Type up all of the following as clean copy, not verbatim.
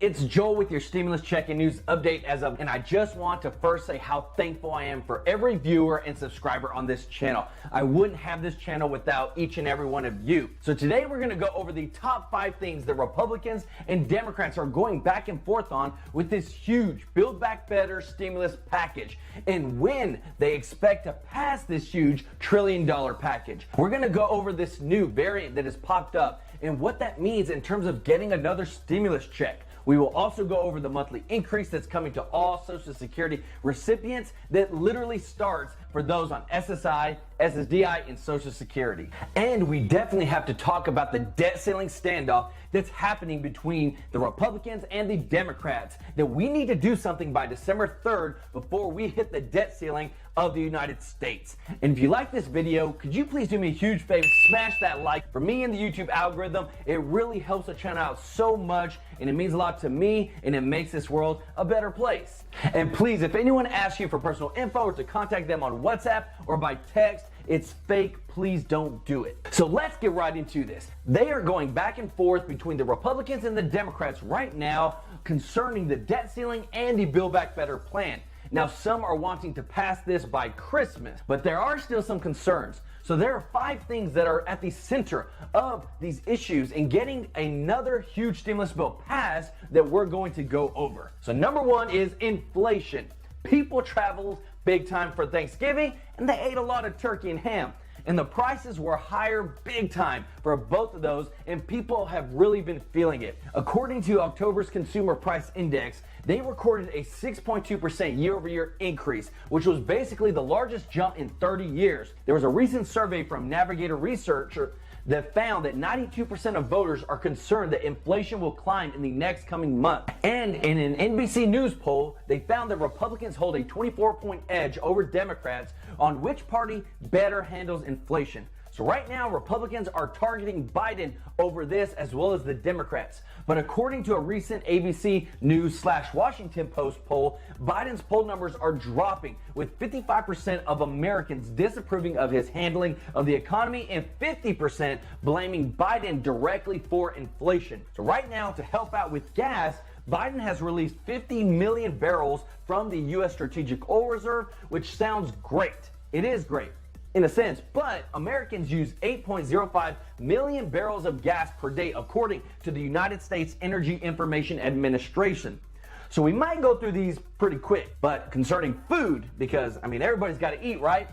It's Joel with your stimulus check and news update and I just want to first say how thankful I am for every viewer and subscriber on this channel. I wouldn't have this channel without each and every one of you. So today we're going to go over the top 5 things that Republicans and Democrats are going back and forth on with this huge Build Back Better stimulus package and when they expect to pass this huge $1 trillion package. We're going to go over this new variant that has popped up and what that means in terms of getting another stimulus check. We will also go over the monthly increase that's coming to all Social Security recipients that literally starts for those on SSI, SSDI, and Social Security. And we definitely have to talk about the debt ceiling standoff that's happening between the Republicans and the Democrats, that we need to do something by December 3rd before we hit the debt ceiling of the United States. And if you like this video, could you please do me a huge favor, smash that like. For me and the YouTube algorithm, it really helps the channel out so much and it means a lot to me and it makes this world a better place. And please, if anyone asks you for personal info or to contact them on WhatsApp or by text, it's fake. Please don't do it. So let's get right into this. They are going back and forth between the Republicans and the Democrats right now concerning the debt ceiling and the Build Back Better plan. Now, some are wanting to pass this by Christmas, but there are still some concerns. So there are 5 things that are at the center of these issues in getting another huge stimulus bill passed that we're going to go over. So number 1 is inflation. People traveled big time for Thanksgiving and they ate a lot of turkey and ham. And the prices were higher big time for both of those, and people have really been feeling it. According to October's Consumer Price Index, they recorded a 6.2% year-over-year increase, which was basically the largest jump in 30 years. There was a recent survey from Navigator Research that found that 92% of voters are concerned that inflation will climb in the next coming month. And in an NBC News poll, they found that Republicans hold a 24-point edge over Democrats on which party better handles inflation. So right now, Republicans are targeting Biden over this as well as the Democrats. But according to a recent ABC News/Washington Post poll, Biden's poll numbers are dropping, with 55% of Americans disapproving of his handling of the economy and 50% blaming Biden directly for inflation. So right now, to help out with gas, Biden has released 50 million barrels from the U.S. Strategic Oil Reserve, which sounds great. It is great in a sense, but Americans use 8.05 million barrels of gas per day, according to the United States Energy Information Administration. So we might go through these pretty quick, but concerning food, because everybody's got to eat, right?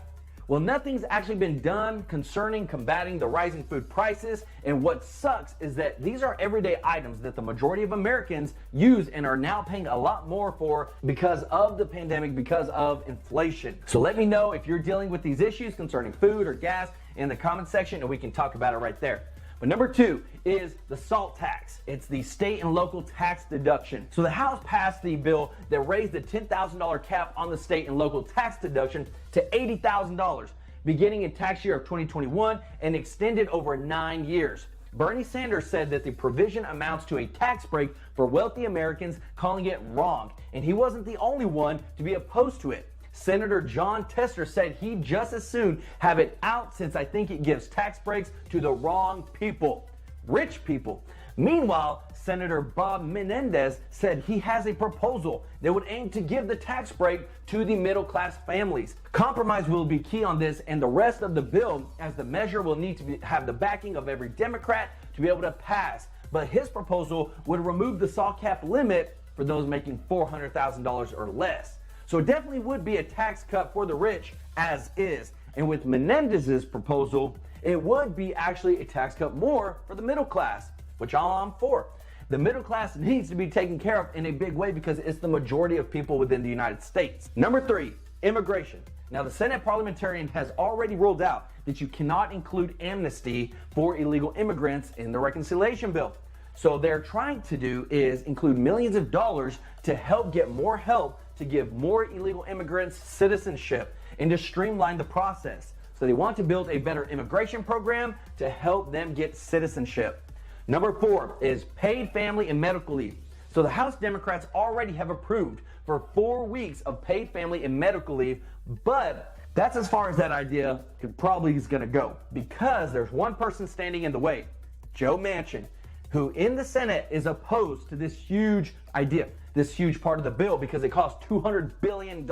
Well, nothing's actually been done concerning combating the rising food prices, and what sucks is that these are everyday items that the majority of Americans use and are now paying a lot more for because of the pandemic, because of inflation. So let me know if you're dealing with these issues concerning food or gas in the comment section, and we can talk about it right there. But number 2 is the SALT tax. It's the state and local tax deduction. So the House passed the bill that raised the $10,000 cap on the state and local tax deduction to $80,000 beginning in tax year of 2021 and extended over 9 years. Bernie Sanders said that the provision amounts to a tax break for wealthy Americans, calling it wrong. And he wasn't the only one to be opposed to it. Senator John Tester said he'd just as soon have it out since I think it gives tax breaks to the wrong people, rich people. Meanwhile, Senator Bob Menendez said he has a proposal that would aim to give the tax break to the middle-class families. Compromise will be key on this and the rest of the bill, as the measure will need to have the backing of every Democrat to be able to pass. But his proposal would remove the SALT cap limit for those making $400,000 or less. So it definitely would be a tax cut for the rich as is. And with Menendez's proposal, it would be actually a tax cut more for the middle class, which I'm for. The middle class needs to be taken care of in a big way because it's the majority of people within the United States. Number 3, immigration. Now, the Senate parliamentarian has already ruled out that you cannot include amnesty for illegal immigrants in the reconciliation bill. So they're trying to do is include millions of dollars to help get more help to give more illegal immigrants citizenship and to streamline the process. So they want to build a better immigration program to help them get citizenship. Number 4 is paid family and medical leave. So the House Democrats already have approved for 4 weeks of paid family and medical leave, but that's as far as that idea probably is going to go because there's one person standing in the way, Joe Manchin. who in the Senate is opposed to this huge idea, this huge part of the bill because it costs $200 billion.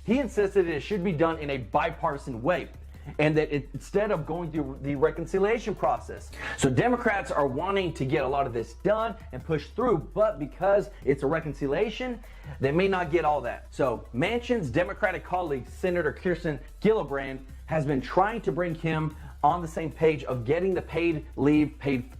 He insisted it should be done in a bipartisan way, and that instead of going through the reconciliation process. So Democrats are wanting to get a lot of this done and push through, but because it's a reconciliation, they may not get all that. So Manchin's Democratic colleague, Senator Kirsten Gillibrand, has been trying to bring him on the same page of getting the paid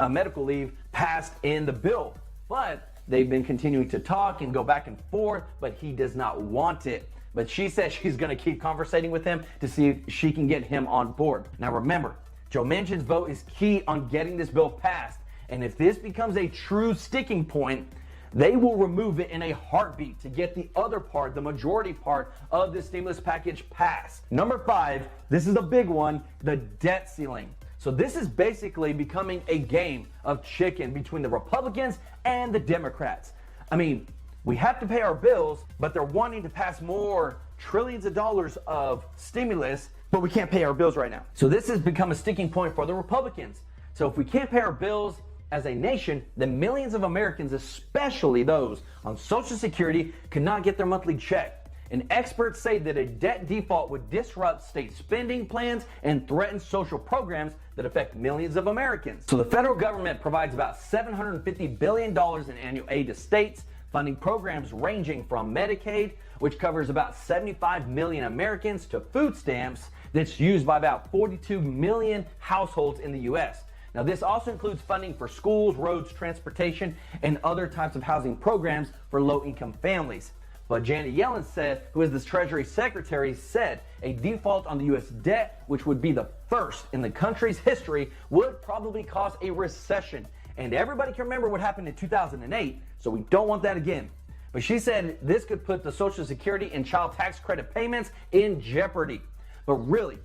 medical leave passed in the bill. But they've been continuing to talk and go back and forth, but he does not want it. But she says she's going to keep conversating with him to see if she can get him on board. Now remember, Joe Manchin's vote is key on getting this bill passed. And if this becomes a true sticking point, they will remove it in a heartbeat to get the other part, the majority part of this stimulus package passed. Number 5, this is the big one, the debt ceiling. So this is basically becoming a game of chicken between the Republicans and the Democrats. I mean, we have to pay our bills, but they're wanting to pass more trillions of dollars of stimulus, but we can't pay our bills right now. So this has become a sticking point for the Republicans. So if we can't pay our bills as a nation, then millions of Americans, especially those on Social Security, cannot get their monthly check. And experts say that a debt default would disrupt state spending plans and threaten social programs that affect millions of Americans. So the federal government provides about $750 billion in annual aid to states, funding programs ranging from Medicaid, which covers about 75 million Americans, to food stamps that's used by about 42 million households in the U.S. Now, this also includes funding for schools, roads, transportation, and other types of housing programs for low-income families. But Janet Yellen said, who is the Treasury Secretary, said a default on the U.S. debt, which would be the first in the country's history, would probably cause a recession. And everybody can remember what happened in 2008, so we don't want that again. But she said this could put the Social Security and child tax credit payments in jeopardy. But really,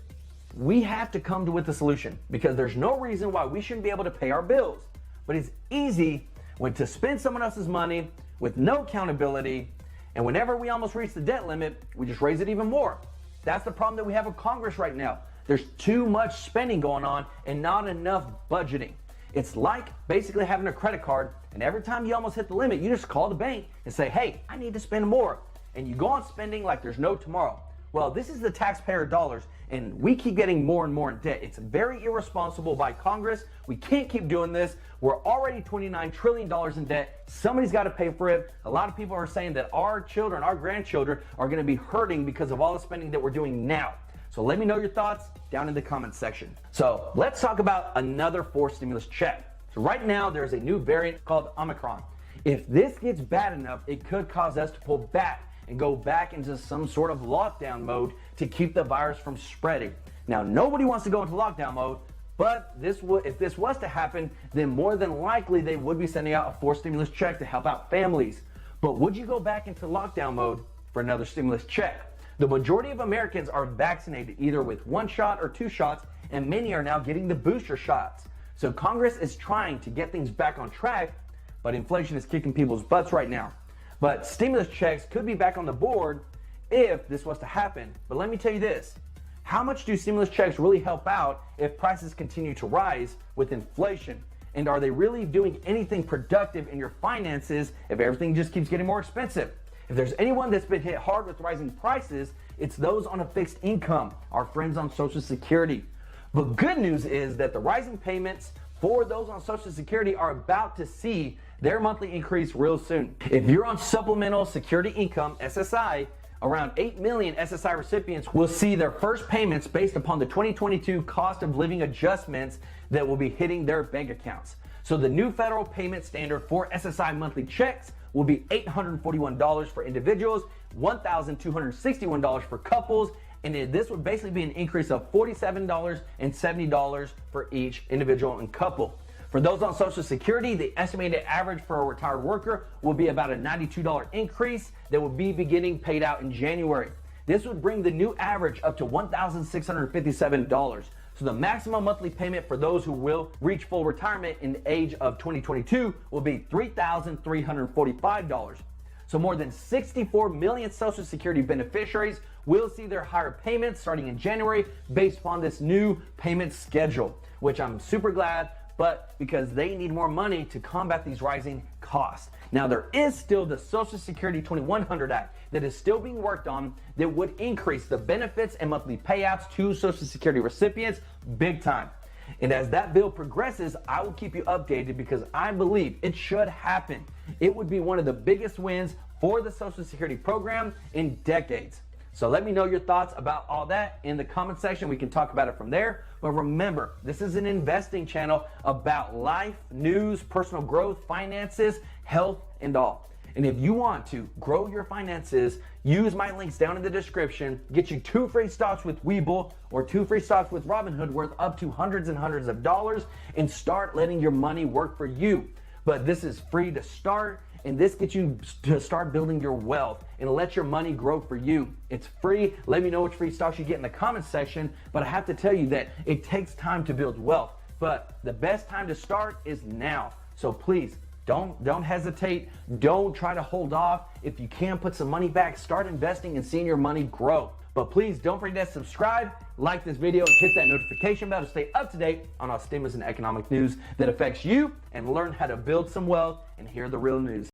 we have to come with a solution, because there's no reason why we shouldn't be able to pay our bills. But it's easy to spend someone else's money with no accountability, and whenever we almost reach the debt limit, we just raise it even more. That's the problem that we have with Congress right now. There's too much spending going on and not enough budgeting. It's like basically having a credit card, and every time you almost hit the limit, you just call the bank and say, hey, I need to spend more. And you go on spending like there's no tomorrow. Well, this is the taxpayer dollars, and we keep getting more and more in debt. It's very irresponsible by Congress. We can't keep doing this. We're already $29 trillion in debt. Somebody's got to pay for it. A lot of people are saying that our children, our grandchildren are going to be hurting because of all the spending that we're doing now. So let me know your thoughts down in the comments section. So let's talk about another forced stimulus check. So right now there's a new variant called Omicron. If this gets bad enough, it could cause us to pull back and go back into some sort of lockdown mode to keep the virus from spreading. Now, nobody wants to go into lockdown mode, but if this was to happen, then more than likely they would be sending out a forced stimulus check to help out families. But would you go back into lockdown mode for another stimulus check? The majority of Americans are vaccinated either with 1 shot or 2 shots, and many are now getting the booster shots. So Congress is trying to get things back on track, but inflation is kicking people's butts right now. But stimulus checks could be back on the board if this was to happen. But let me tell you this, how much do stimulus checks really help out if prices continue to rise with inflation? And are they really doing anything productive in your finances if everything just keeps getting more expensive? If there's anyone that's been hit hard with rising prices, it's those on a fixed income, our friends on Social Security. But good news is that the rising payments for those on Social Security are about to see their monthly increase real soon. If you're on Supplemental Security Income, SSI, around 8 million SSI recipients will see their first payments based upon the 2022 cost of living adjustments that will be hitting their bank accounts. So the new federal payment standard for SSI monthly checks will be $841 for individuals, $1,261 for couples, and this would basically be an increase of $47 and $70 for each individual and couple. For those on Social Security, the estimated average for a retired worker will be about a $92 increase that will be beginning paid out in January. This would bring the new average up to $1,657. So the maximum monthly payment for those who will reach full retirement in the age of 2022 will be $3,345. So more than 64 million Social Security beneficiaries will see their higher payments starting in January based upon this new payment schedule, which I'm super glad but because they need more money to combat these rising costs. Now, there is still the Social Security 2100 Act that is still being worked on that would increase the benefits and monthly payouts to Social Security recipients big time. And as that bill progresses, I will keep you updated because I believe it should happen. It would be one of the biggest wins for the Social Security program in decades. So let me know your thoughts about all that in the comment section. We can talk about it from there. But remember, this is an investing channel about life, news, personal growth, finances, health, and all. And if you want to grow your finances, use my links down in the description, get you 2 free stocks with Webull or 2 free stocks with Robinhood worth up to hundreds and hundreds of dollars, and start letting your money work for you. But this is free to start, and this gets you to start building your wealth and let your money grow for you. It's free. Let me know which free stocks you get in the comment section, but I have to tell you that it takes time to build wealth, but the best time to start is now. So please, don't hesitate. Don't try to hold off. If you can put some money back, start investing and seeing your money grow. But please don't forget to subscribe, like this video, and hit that notification bell to stay up to date on all stimulus and economic news that affects you, and learn how to build some wealth and hear the real news.